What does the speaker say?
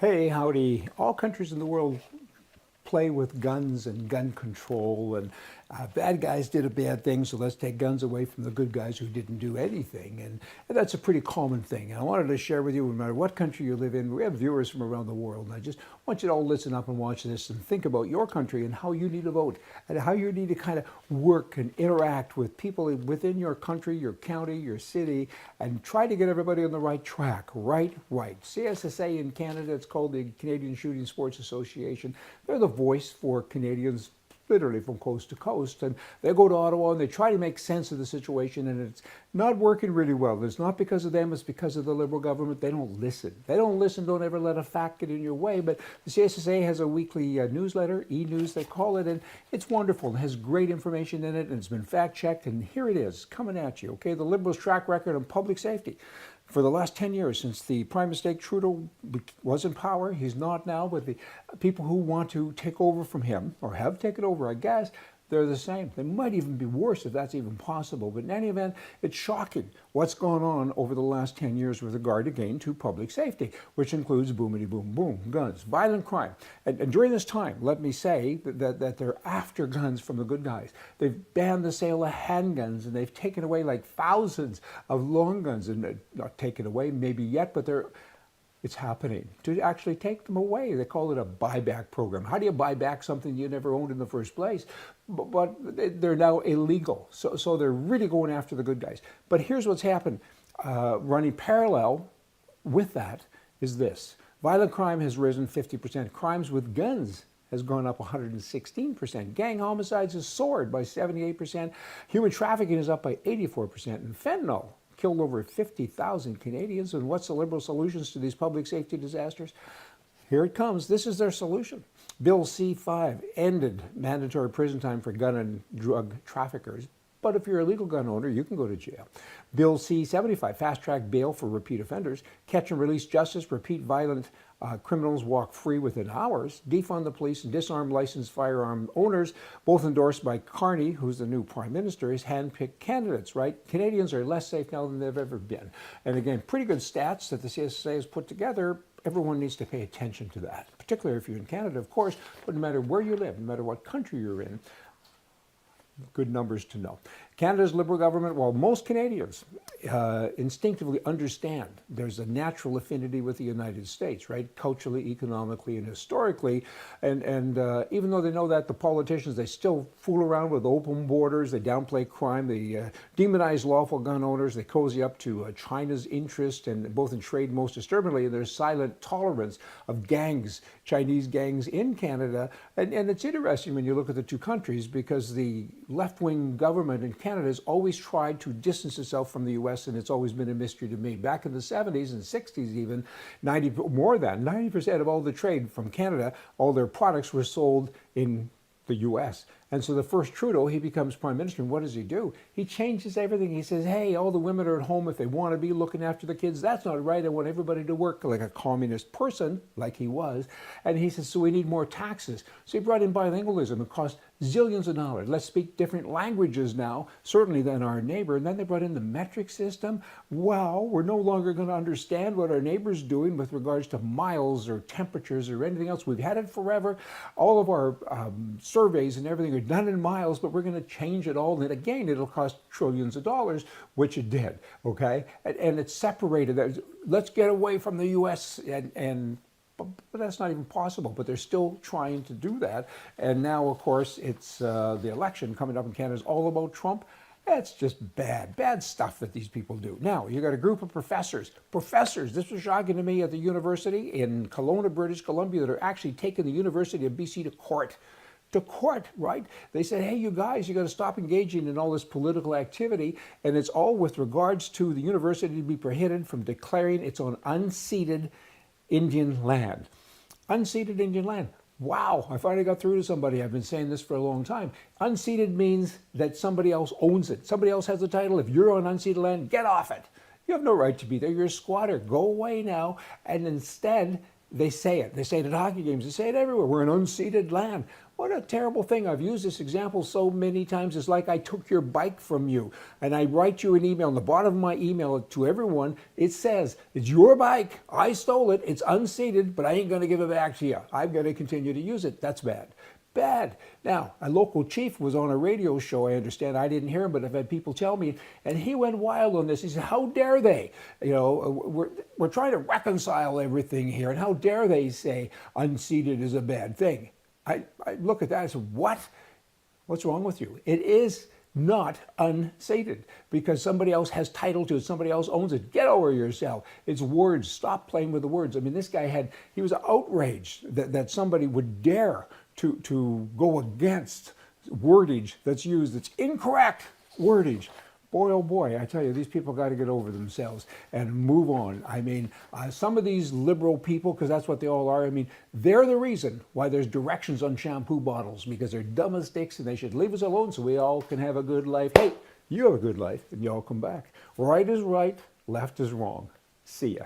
Hey, howdy. All countries in the world play with guns and gun control, and bad guys did a bad thing, so let's take guns away from the good guys who didn't do anything. And that's a pretty common thing. And I wanted to share with you, no matter what country you live in, we have viewers from around the world, and I just want you to all listen up and watch this and think about your country and how you need to vote and how you need to kind of work and interact with people within your country, your county, your city, and try to get everybody on the right track. Right. CSSA in Canada, it's called the Canadian Shooting Sports Association. They're the voice for Canadians literally from coast to coast, and they go to Ottawa and they try to make sense of the situation, and it's not working really well. It's not because of them, it's because of the Liberal government. They don't listen. Don't ever let a fact get in your way. But the CSSA has a weekly newsletter, e-news they call it, and it's wonderful. It has great information in it, and it's been fact-checked, and here it is, coming at you, okay? The Liberals' track record on public safety. For the last 10 years, since the Prime Minister Trudeau was in power, he's not now, but the people who want to take over from him, or have taken over, I guess, they're the same. They might even be worse if that's even possible. But in any event, it's shocking what's gone on over the last 10 years with regard, again, to public safety, which includes boomity boom boom, guns, violent crime. And during this time, let me say that they're after guns from the good guys. They've banned the sale of handguns, and they've taken away like thousands of long guns, and not taken away maybe yet, but it's happening to actually take them away. They call it a buyback program. How do you buy back something you never owned in the first place? But they're now illegal. So they're really going after the good guys. But here's what's happened. Running parallel with that is this. Violent crime has risen 50%. Crimes with guns has gone up 116%. Gang homicides has soared by 78%. Human trafficking is up by 84%. And fentanyl killed over 50,000 Canadians. And what's the Liberal solutions to these public safety disasters? Here it comes. This is their solution. Bill C-5 ended mandatory prison time for gun and drug traffickers. But if you're a legal gun owner, you can go to jail. Bill C-75, fast-track bail for repeat offenders. Catch and release justice, repeat violent criminals walk free within hours. Defund the police and disarm licensed firearm owners, both endorsed by Carney, who's the new Prime Minister, is handpicked candidates, right? Canadians are less safe now than they've ever been. And again, pretty good stats that the CSSA has put together. Everyone needs to pay attention to that, particularly if you're in Canada, of course, but no matter where you live, no matter what country you're in, good numbers to know. Canada's Liberal government, while most Canadians instinctively understand there's a natural affinity with the United States, right? Culturally, economically, and historically. And even though they know that, the politicians, they still fool around with open borders, they downplay crime, they demonize lawful gun owners, they cozy up to China's interest, and both in trade, most disturbingly, there's silent tolerance of gangs, Chinese gangs in Canada. And it's interesting when you look at the two countries, because the left-wing government in Canada has always tried to distance itself from the U.S., and it's always been a mystery to me. Back in the 70s and 60s even, 90% of all the trade from Canada, all their products were sold in the U.S. And so the first Trudeau, he becomes Prime Minister, and what does he do? He changes everything. He says, hey, all the women are at home if they want to be looking after the kids. That's not right. I want everybody to work like a communist person, like he was. And he says, so we need more taxes. So he brought in bilingualism. It cost zillions of dollars. Let's speak different languages now, certainly than our neighbor. And then they brought in the metric system. Wow, we're no longer going to understand what our neighbor's doing with regards to miles or temperatures or anything else. We've had it forever. All of our surveys and everything are done in miles, but we're going to change it all. And again, it'll cost trillions of dollars, which it did, okay? And it's separated. Let's get away from the U.S. But that's not even possible. But they're still trying to do that. And now, of course, it's the election coming up in Canada is all about Trump. That's just bad stuff that these people do. Now, you got a group of professors, this was shocking to me, at the university in Kelowna, British Columbia, that are actually taking the University of BC to court. Right? They said, hey, you guys, you got to stop engaging in all this political activity, and it's all with regards to the university to be prohibited from declaring its own unceded Indian land. Unceded Indian land. Wow, I finally got through to somebody. I've been saying this for a long time. Unceded means that somebody else owns it. Somebody else has the title. If you're on unceded land, get off it. You have no right to be there. You're a squatter. Go away now. And instead, They say it. They say it at hockey games. They say it everywhere. We're an unceded land. What a terrible thing. I've used this example so many times. It's like I took your bike from you and I write you an email. On the bottom of my email to everyone, it says, it's your bike. I stole it. It's unceded, but I ain't going to give it back to you. I'm going to continue to use it. That's bad. Bad. Now, a local chief was on a radio show, I understand. I didn't hear him, but I've had people tell me, and he went wild on this. He said, how dare they? You know, we're trying to reconcile everything here, and how dare they say unceded is a bad thing? I look at that and said, what? What's wrong with you? It is not unceded because somebody else has title to it, somebody else owns it. Get over yourself. It's words. Stop playing with the words. I mean, this guy he was outraged that somebody would dare to go against wordage that's used, that's incorrect wordage. Boy, oh boy, I tell you, these people got to get over themselves and move on. I mean, some of these liberal people, because that's what they all are, I mean, they're the reason why there's directions on shampoo bottles, because they're dumb as sticks and they should leave us alone so we all can have a good life. Hey, you have a good life and you all come back. Right is right, left is wrong. See ya.